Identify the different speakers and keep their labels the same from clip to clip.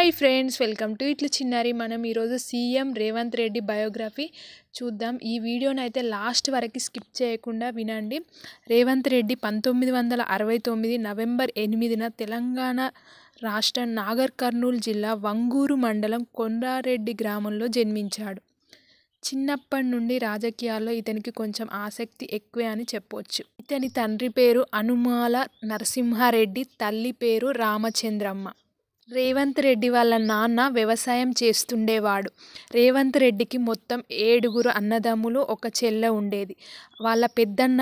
Speaker 1: Hi friends, welcome to ఇట్ల చిన్నారి. మనం ఈరోజు సీఎం రేవంత్ రెడ్డి బయోగ్రఫీ చూద్దాం. ఈ వీడియోని అయితే లాస్ట్ వరకు స్కిప్ చేయకుండా వినండి. రేవంత్ రెడ్డి 1969 నవంబర్ 8న తెలంగాణ రాష్ట్రం నాగర్ కర్నూల్ జిల్లా వంగూరు మండలం కొండారెడ్డి గ్రామంలో జన్మించాడు. చిన్నప్పటి నుండి రాజకీయాల్లో ఇతనికి కొంచెం ఆసక్తి ఎక్కువే అని చెప్పొచ్చు. ఇతని తండ్రి పేరు అనుమాల నరసింహారెడ్డి, తల్లి పేరు రామచంద్రమ్మ. రేవంత్ రెడ్డి వాళ్ళ నాన్న వ్యవసాయం చేస్తుండేవాడు. రేవంత్ రెడ్డికి మొత్తం 7 అన్నదమ్ములు, ఒక చెల్లె ఉండేది. వాళ్ళ పెద్దన్న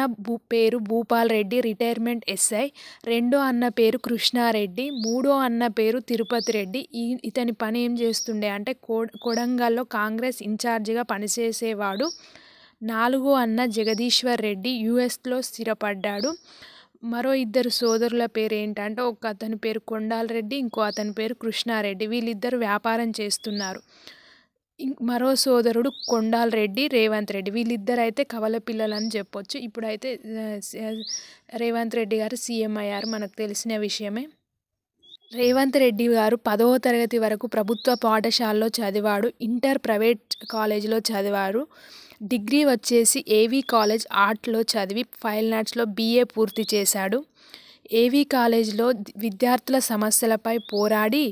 Speaker 1: పేరు భూపాల్ రెడ్డి, రిటైర్మెంట్ ఎస్ఐ. రెండో అన్న పేరు కృష్ణారెడ్డి, మూడో అన్న పేరు తిరుపతి రెడ్డి. ఇతని పని ఏం చేస్తుండే అంటే కొడంగల్లో కాంగ్రెస్ ఇన్ఛార్జిగా పనిచేసేవాడు. నాలుగో అన్న జగదీశ్వర్ రెడ్డి యుఎస్లో స్థిరపడ్డాడు. మరో 2 సోదరుల పేరు ఏంటంటే ఒక అతని పేరు కొండాల్ రెడ్డి, ఇంకో అతని పేరు కృష్ణారెడ్డి. వీళ్ళిద్దరు వ్యాపారం చేస్తున్నారు. మరో సోదరుడు కొండాల్ రెడ్డి, రేవంత్ రెడ్డి. వీళ్ళిద్దరు అయితే కవల పిల్లలు అని చెప్పొచ్చు. ఇప్పుడైతే రేవంత్ రెడ్డి గారు సీఎం అయ్యారు, మనకు తెలిసిన విషయమే. రేవంత్ రెడ్డి గారు 10వ తరగతి వరకు ప్రభుత్వ పాఠశాలలో చదివాడు. ఇంటర్ ప్రైవేట్ కాలేజీలో చదివారు. డిగ్రీ వచ్చేసి ఏవీ కాలేజ్ ఆర్ట్లో చదివి ఫైన్ ఆర్ట్స్లో BA పూర్తి చేశాడు. ఏవీ కాలేజ్లో విద్యార్థుల సమస్యలపై పోరాడి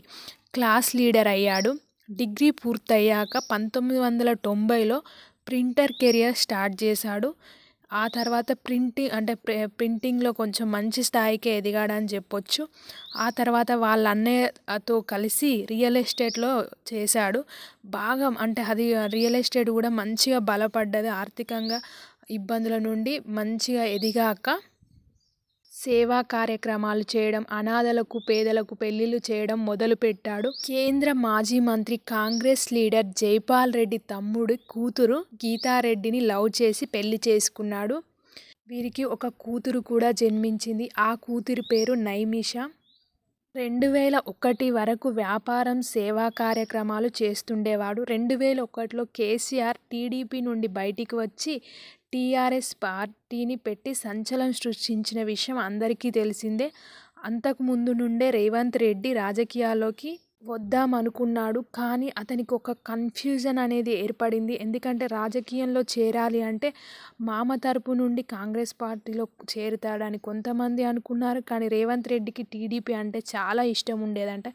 Speaker 1: క్లాస్ లీడర్ అయ్యాడు. డిగ్రీ పూర్తయ్యాక 1990లో ప్రింటర్ కెరియర్ స్టార్ట్ చేశాడు. ఆ తర్వాత ప్రింటింగ్లో కొంచెం మంచి స్థాయికి ఎదిగాడని చెప్పొచ్చు. ఆ తర్వాత వాళ్ళ అన్నయ్యతో కలిసి రియల్ ఎస్టేట్లో చేశాడు. బాగా అది రియల్ ఎస్టేట్ కూడా మంచిగా బలపడ్డది. ఆర్థికంగా ఇబ్బందుల నుండి మంచిగా ఎదిగాక సేవా కార్యక్రమాలు చేయడం, అనాథలకు పేదలకు పెళ్లిళ్ళు చేయడం మొదలుపెట్టాడు. కేంద్ర మాజీ మంత్రి కాంగ్రెస్ లీడర్ జైపాల్ రెడ్డి తమ్ముడి కూతురు గీతారెడ్డిని లవ్ చేసి పెళ్లి చేసుకున్నాడు. వీరికి ఒక కూతురు కూడా జన్మించింది. ఆ కూతురి పేరు నైమిషా. 2001 వరకు వ్యాపారం, సేవా కార్యక్రమాలు చేస్తుండేవాడు. 2001లో కేసీఆర్ టీడీపీ నుండి బయటికి వచ్చి టీఆర్ఎస్ పార్టీని పెట్టి సంచలనం సృష్టించిన విషయం అందరికీ తెలిసిందే. అంతకుముందు నుండే రేవంత్ రెడ్డి రాజకీయాల్లోకి వద్దామనుకున్నాడు. కానీ అతనికి ఒక కన్ఫ్యూజన్ అనేది ఏర్పడింది. ఎందుకంటే రాజకీయంలో చేరాలి అంటే మామ తరపు నుండి కాంగ్రెస్ పార్టీలో చేరుతాడని కొంతమంది అనుకున్నారు. కానీ రేవంత్ రెడ్డికి టీడీపీ అంటే చాలా ఇష్టం ఉండేదంట.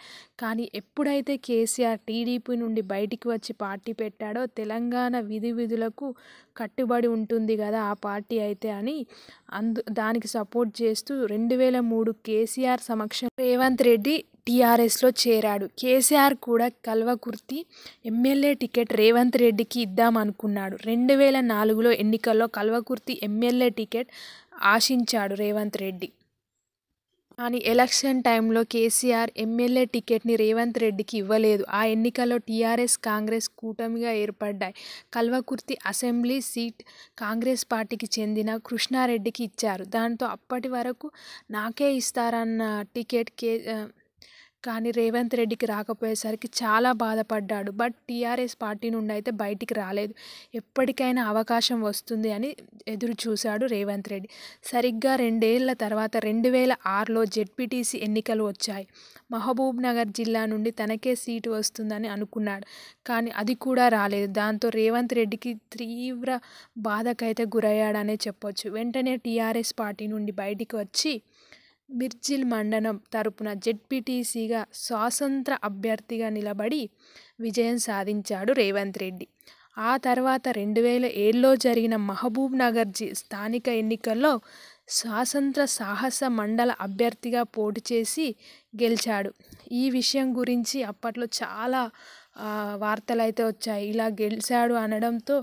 Speaker 1: కానీ ఎప్పుడైతే కేసీఆర్ టీడీపీ నుండి బయటికి వచ్చి పార్టీ పెట్టాడో తెలంగాణ విధులకు కట్టుబడి ఉంటుంది కదా ఆ పార్టీ అయితే అని దానికి సపోర్ట్ చేస్తూ 2003 కేసీఆర్ సమక్షం రేవంత్ రెడ్డి టీఆర్ఎస్లో చేరాడు. కేసీఆర్ కూడా కల్వకుర్తి ఎమ్మెల్యే టికెట్ రేవంత్ రెడ్డికి ఇద్దామనుకున్నాడు. 2004లో ఎన్నికల్లో కల్వకుర్తి ఎమ్మెల్యే టికెట్ ఆశించాడు రేవంత్ రెడ్డి. కానీ ఎలక్షన్ టైంలో కేసీఆర్ ఎమ్మెల్యే టికెట్ని రేవంత్ రెడ్డికి ఇవ్వలేదు. ఆ ఎన్నికల్లో టీఆర్ఎస్ కాంగ్రెస్ కూటమిగా ఏర్పడ్డాయి. కల్వకుర్తి అసెంబ్లీ సీట్ కాంగ్రెస్ పార్టీకి చెందిన కృష్ణారెడ్డికి ఇచ్చారు. దాంతో అప్పటి వరకు నాకే ఇస్తారన్న టికెట్ కానీ రేవంత్ రెడ్డికి రాకపోయేసరికి చాలా బాధపడ్డాడు. బట్ టీఆర్ఎస్ పార్టీ నుండి అయితే బయటికి రాలేదు. ఎప్పటికైనా అవకాశం వస్తుంది అని ఎదురు చూశాడు రేవంత్ రెడ్డి. సరిగ్గా 2 ఏళ్ల తర్వాత 2006లో జెడ్పీటీసీ ఎన్నికలు వచ్చాయి. మహబూబ్ నగర్ జిల్లా నుండి తనకే సీటు వస్తుందని అనుకున్నాడు. కానీ అది కూడా రాలేదు. దాంతో రేవంత్ రెడ్డికి తీవ్ర బాధకైతే గురయ్యాడనే చెప్పొచ్చు. వెంటనే టీఆర్ఎస్ పార్టీ నుండి బయటికి వచ్చి మిర్జిల్ మండలం తరపున జెడ్పీటీసీగా స్వతంత్ర అభ్యర్థిగా నిలబడి విజయం సాధించాడు రేవంత్ రెడ్డి. ఆ తర్వాత 2007లో జరిగిన మహబూబ్ నగర్ స్థానిక ఎన్నికల్లో స్వతంత్ర సాహస మండల అభ్యర్థిగా పోటీ చేసి గెలిచాడు. ఈ విషయం గురించి అప్పట్లో చాలా వార్తలు అయితే వచ్చాయి. ఇలా గెలిచాడు అనడంతో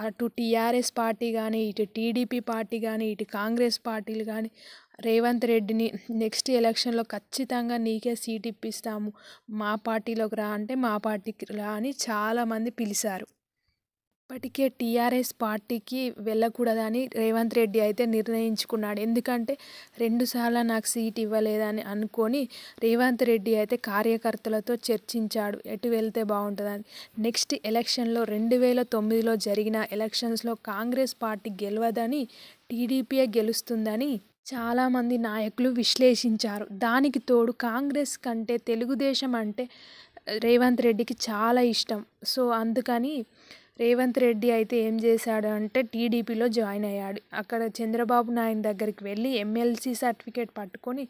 Speaker 1: అటు టీఆర్ఎస్ పార్టీ కానీ, ఇటు టీడీపీ పార్టీ కానీ, ఇటు కాంగ్రెస్ పార్టీలు కానీ రేవంత్ రెడ్డిని నెక్స్ట్ ఎలక్షన్లో ఖచ్చితంగా నీకే సీట్ ఇప్పిస్తాము, మా పార్టీలోకి రా అంటే మా పార్టీకి రా అని చాలామంది పిలిచారు. ఇప్పటికే టీఆర్ఎస్ పార్టీకి వెళ్ళకూడదని రేవంత్ రెడ్డి అయితే నిర్ణయించుకున్నాడు. ఎందుకంటే 2 సార్లు నాకు సీట్ ఇవ్వలేదని అనుకొని రేవంత్ రెడ్డి అయితే కార్యకర్తలతో చర్చించాడు ఎటు వెళ్తే బాగుంటుందని. నెక్స్ట్ ఎలక్షన్లో 2009లో జరిగిన ఎలక్షన్స్లో కాంగ్రెస్ పార్టీ గెలవదని, టీడీపీయే గెలుస్తుందని చాలామంది నాయకులు విశ్లేషించారు. దానికి తోడు కాంగ్రెస్ కంటే తెలుగుదేశం అంటే రేవంత్ రెడ్డికి చాలా ఇష్టం. సో అందుకని రేవంత్ రెడ్డి అయితే ఏం చేశాడు అంటే టీడీపీలో జాయిన్ అయ్యాడు. అక్కడ చంద్రబాబు నాయుడు దగ్గరికి వెళ్ళి ఎమ్మెల్సీ సర్టిఫికేట్ పట్టుకొని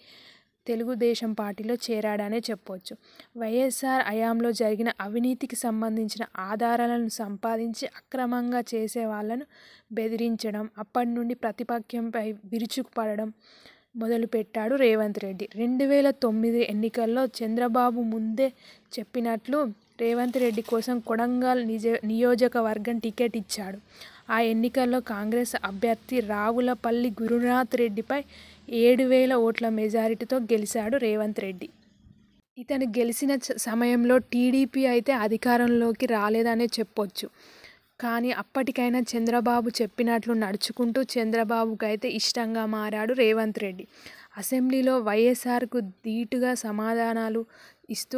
Speaker 1: తెలుగుదేశం పార్టీలో చేరాడనే చెప్పొచ్చు. వైఎస్ఆర్ హయాంలో జరిగిన అవినీతికి సంబంధించిన ఆధారాలను సంపాదించి అక్రమంగా చేసే వాళ్ళను బెదిరించడం, అప్పటి నుండి ప్రతిపక్షంపై విరుచుకుపడడం మొదలుపెట్టాడు రేవంత్ రెడ్డి. 2009 ఎన్నికల్లో చంద్రబాబు ముందే చెప్పినట్లు రేవంత్ రెడ్డి కోసం కొడంగల్ నియోజకవర్గం టికెట్ ఇచ్చాడు. ఆ ఎన్నికల్లో కాంగ్రెస్ అభ్యర్థి రావులపల్లి గురునాథ్ రెడ్డిపై 7,000 ఓట్ల మెజారిటీతో గెలిచాడు రేవంత్ రెడ్డి. ఇతను గెలిచిన సమయంలో టీడీపీ అయితే అధికారంలోకి రాలేదనే చెప్పొచ్చు. కానీ అప్పటికైనా చంద్రబాబు చెప్పినట్లు నడుచుకుంటూ చంద్రబాబుకు అయితే ఇష్టంగా మారాడు రేవంత్ రెడ్డి. అసెంబ్లీలో వైఎస్ఆర్కు ధీటుగా సమాధానాలు ఇస్తూ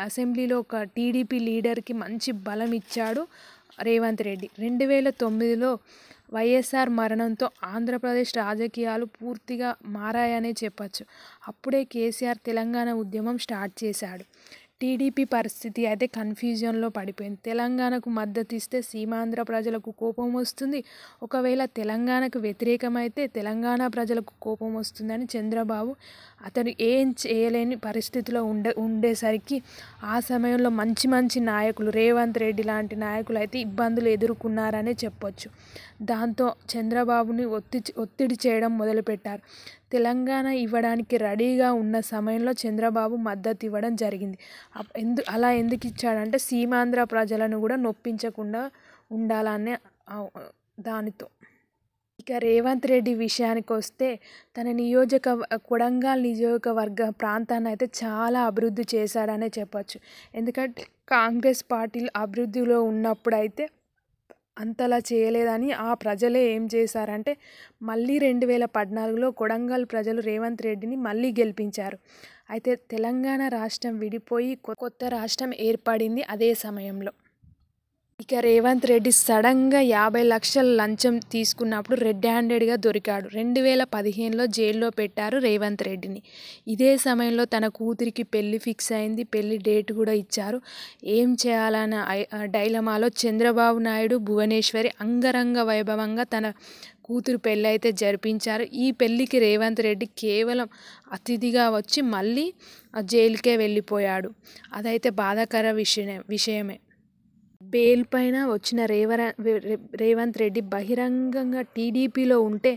Speaker 1: అసెంబ్లీలో ఒక టీడీపీ లీడర్కి మంచి బలం ఇచ్చాడు రేవంత్ రెడ్డి. 2009లో వైఎస్ఆర్ మరణంతో ఆంధ్రప్రదేశ్ రాజకీయాలు పూర్తిగా మారాయనే చెప్పచ్చు. అప్పుడే కేసీఆర్ తెలంగాణ ఉద్యమం స్టార్ట్ చేశాడు. టీడీపీ పరిస్థితి అయితే కన్ఫ్యూజన్లో పడిపోయింది. తెలంగాణకు మద్దతు ఇస్తే సీమాంధ్ర ప్రజలకు కోపం వస్తుంది, ఒకవేళ తెలంగాణకు వ్యతిరేకమైతే తెలంగాణ ప్రజలకు కోపం వస్తుందని చంద్రబాబు అతను ఏం చేయలేని పరిస్థితిలో ఉండేసరికి ఆ సమయంలో మంచి నాయకులు రేవంత్ రెడ్డి లాంటి నాయకులు అయితే ఇబ్బందులు ఎదుర్కొన్నారనే చెప్పొచ్చు. దాంతో చంద్రబాబుని ఒత్తిడి చేయడం మొదలుపెట్టారు. తెలంగాణ ఇవ్వడానికి రెడీగా ఉన్న సమయంలో చంద్రబాబు మద్దతు ఇవ్వడం జరిగింది. అలా ఎందుకు ఇచ్చాడంటే సీమాంధ్ర ప్రజలను కూడా నొప్పించకుండా ఉండాలనే దానితో. ఇక రేవంత్ రెడ్డి విషయానికి వస్తే తన కొడంగల్ నియోజకవర్గ ప్రాంతాన్ని అయితే చాలా అభివృద్ధి చేశాడనే చెప్పచ్చు. ఎందుకంటే కాంగ్రెస్ పార్టీలు అభివృద్ధిలో ఉన్నప్పుడు అయితే అంతలా చేయలేదని ఆ ప్రజలే ఏం చేశారంటే మళ్ళీ 2014లో కొడంగల్ ప్రజలు రేవంత్ రెడ్డిని మళ్ళీ గెలిపించారు. అయితే తెలంగాణ రాష్ట్రం విడిపోయి కొత్త రాష్ట్రం ఏర్పడింది అదే సమయంలో. ఇక రేవంత్ రెడ్డి సడన్గా 50 లక్షల లంచం తీసుకున్నప్పుడు రెడ్ హ్యాండెడ్గా దొరికాడు. 2015లో జైల్లో పెట్టారు రేవంత్ రెడ్డిని. ఇదే సమయంలో తన కూతురికి పెళ్లి ఫిక్స్ అయింది, పెళ్లి డేట్ కూడా ఇచ్చారు. ఏం చేయాలన్న డైలమాలో చంద్రబాబు నాయుడు, భువనేశ్వరి అంగరంగ వైభవంగా తన కూతురు పెళ్ళి అయితే జరిపించారు. ఈ పెళ్లికి రేవంత్ రెడ్డి కేవలం అతిథిగా వచ్చి మళ్ళీ జైలుకే వెళ్ళిపోయాడు. అదైతే బాధాకర విషయమే. బెయిల్ పైన వచ్చిన రేవంత్ రెడ్డి బహిరంగంగా టీడీపీలో ఉంటే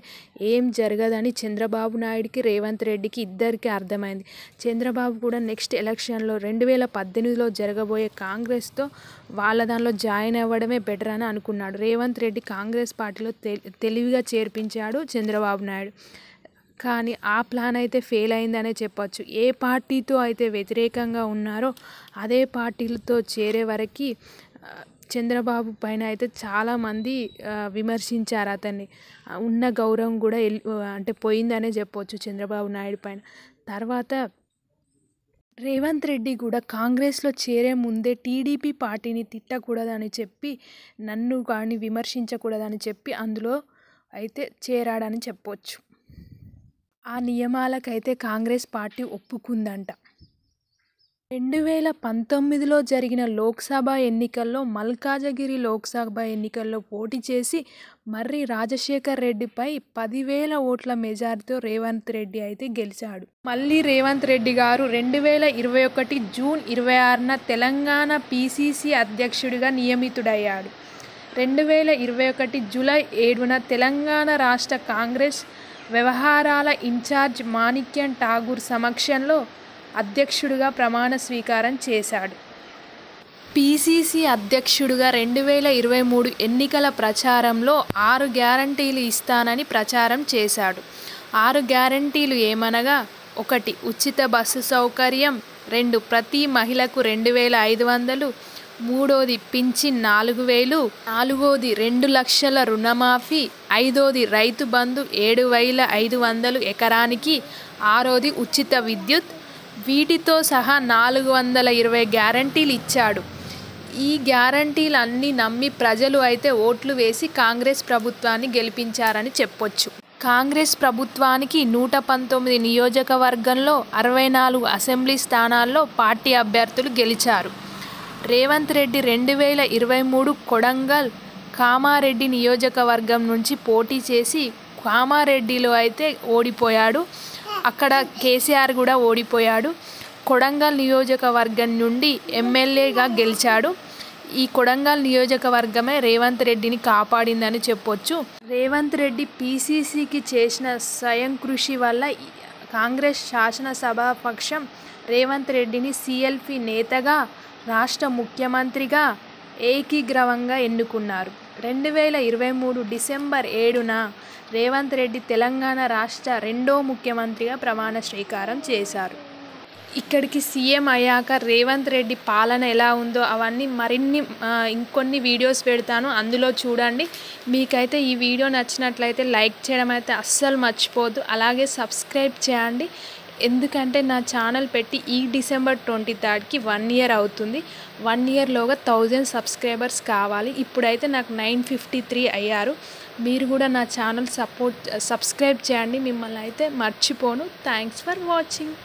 Speaker 1: ఏం జరగదని చంద్రబాబు నాయుడికి, రేవంత్ రెడ్డికి ఇద్దరికీ అర్థమైంది. చంద్రబాబు కూడా నెక్స్ట్ ఎలక్షన్లో 2018లో జరగబోయే కాంగ్రెస్తో వాళ్ళ దానిలో జాయిన్ అవ్వడమే బెటర్ అని అనుకున్నాడు. రేవంత్ రెడ్డి కాంగ్రెస్ పార్టీలో తెలివిగా చేర్పించాడు చంద్రబాబు నాయుడు. కానీ ఆ ప్లాన్ అయితే ఫెయిల్ అయిందనే చెప్పచ్చు. ఏ పార్టీతో అయితే వ్యతిరేకంగా ఉన్నారో అదే పార్టీలతో చేరే వరకు చంద్రబాబు పైన అయితే చాలామంది విమర్శించారు. అతన్ని ఉన్న గౌరవం కూడా అంటే పోయిందనే చెప్పవచ్చు చంద్రబాబు నాయుడు పైన. తర్వాత రేవంత్ రెడ్డి కూడా కాంగ్రెస్లో చేరే ముందే టీడీపీ పార్టీని తిట్టకూడదని చెప్పి, నన్ను కానీ విమర్శించకూడదని చెప్పి అందులో అయితే చేరాడని చెప్పవచ్చు. ఆ నియమాలకైతే కాంగ్రెస్ పార్టీ ఒప్పుకుందంట. 2019లో జరిగిన లోక్సభ ఎన్నికల్లో మల్కాజగిరి లోక్సభ ఎన్నికల్లో పోటీ చేసి మర్రి రాజశేఖర్ రెడ్డిపై 10,000 ఓట్ల మెజారిటీతో రేవంత్ రెడ్డి అయితే గెలిచాడు. మళ్ళీ రేవంత్ రెడ్డి గారు 2021 జూన్ 26న తెలంగాణ PCC అధ్యక్షుడిగా నియమితుడయ్యాడు. 2021 జూలై 7న తెలంగాణ రాష్ట్ర కాంగ్రెస్ వ్యవహారాల ఇన్ఛార్జ్ మాణిక్యం ఠాగూర్ సమక్షంలో అధ్యక్షుడిగా ప్రమాణ స్వీకారం చేశాడు. PCC అధ్యక్షుడిగా 2023 ఎన్నికల ప్రచారంలో 6 గ్యారంటీలు ఇస్తానని ప్రచారం చేశాడు. 6 గ్యారంటీలు ఏమనగా 1. ఉచిత బస్సు సౌకర్యం, 2. ప్రతి మహిళకు 2,500, 3. పింఛన్ 4,000, 4. 2 లక్షల రుణమాఫీ, 5. రైతు బంధు 7,500 ఎకరానికి, 6. ఉచిత విద్యుత్. వీటితో సహా 420 గ్యారంటీలు ఇచ్చాడు. ఈ గ్యారంటీలన్నీ నమ్మి ప్రజలు అయితే ఓట్లు వేసి కాంగ్రెస్ ప్రభుత్వాన్ని గెలిపించారని చెప్పొచ్చు. కాంగ్రెస్ ప్రభుత్వానికి 119 నియోజకవర్గంలో 64 అసెంబ్లీ స్థానాల్లో పార్టీ అభ్యర్థులు గెలిచారు. రేవంత్ రెడ్డి 2023 కొడంగల్ కామారెడ్డి నియోజకవర్గం నుంచి పోటీ చేసి కామారెడ్డిలో అయితే ఓడిపోయాడు. అక్కడ కేసీఆర్ కూడా ఓడిపోయాడు. కొడంగల్ నియోజకవర్గం నుండి ఎమ్మెల్యేగా గెలిచాడు. ఈ కొడంగల్ నియోజకవర్గమే రేవంత్ రెడ్డిని కాపాడిందని చెప్పొచ్చు. రేవంత్ రెడ్డి పీసీసీకి చేసిన స్వయం కృషి వల్ల కాంగ్రెస్ శాసనసభాపక్షం రేవంత్ రెడ్డిని సీఎల్పీ నేతగా, రాష్ట్ర ముఖ్యమంత్రిగా ఏకీగ్రవంగా ఎన్నుకున్నారు. 2023 డిసెంబర్ 7న రేవంత్ రెడ్డి తెలంగాణ రాష్ట్ర రెండో ముఖ్యమంత్రిగా ప్రమాణ స్వీకారం చేశారు. ఇక్కడికి సీఎం అయ్యాక రేవంత్ రెడ్డి పాలన ఎలా ఉందో అవన్నీ ఇంకొన్ని వీడియోస్ పెడతాను, అందులో చూడండి. మీకైతే ఈ వీడియో నచ్చినట్లయితే లైక్ చేయడం అయితే అస్సలు మర్చిపోవద్దు. అలాగే సబ్స్క్రైబ్ చేయండి. ఎందుకంటే నా ఛానల్ పెట్టి ఈ డిసెంబర్ 23కి 1 year అవుతుంది. 1 yearలోగా 1000 సబ్స్క్రైబర్స్ కావాలి. ఇప్పుడైతే నాకు 953 అయ్యారు. మీరు కూడా నా ఛానల్ సబ్స్క్రైబ్ చేయండి. మిమ్మల్ని అయితే మర్చిపోను. Thanks for watching.